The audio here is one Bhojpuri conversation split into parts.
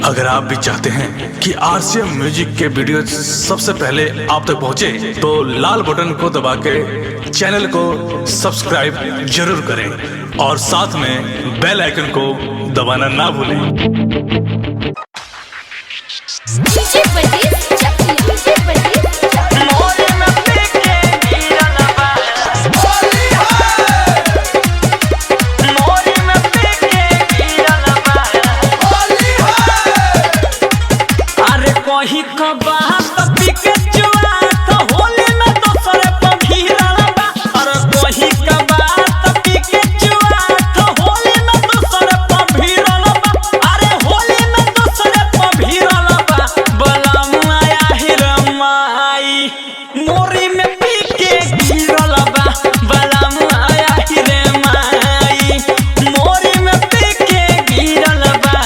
अगर आप भी चाहते हैं कि आरसीएम म्यूजिक के वीडियो सबसे पहले आप तक पहुंचे, तो लाल बटन को दबा के चैनल को सब्सक्राइब जरूर करें और साथ में बेल आइकन को दबाना ना भूलें। कहीं का बात पिके जुआ तो होली में तो सरे पभीरल बा। अरे कहीं का बात पिके जुआ तो होली में तो सरे पभीरल बा। अरे होली में तो सरे पभीरल बा। बलम आया हिरमाई मोरी में पिके गिरल बा। बलम आया हिरमाई मोरी में पिके गिरल बा।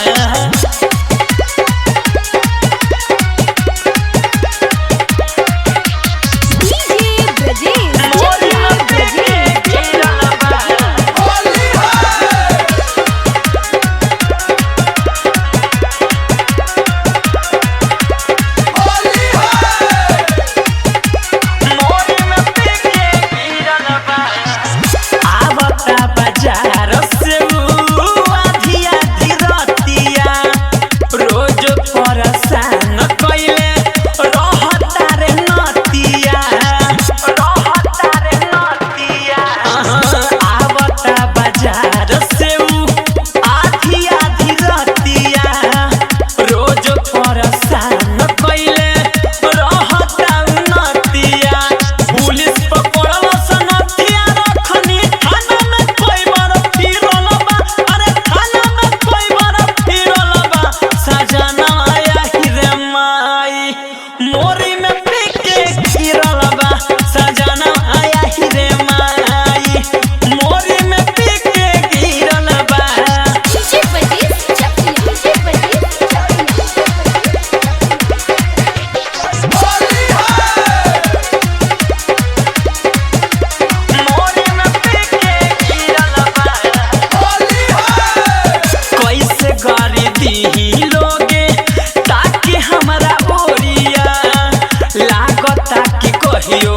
ताकि हमरा ओरिया लागता कि कहियो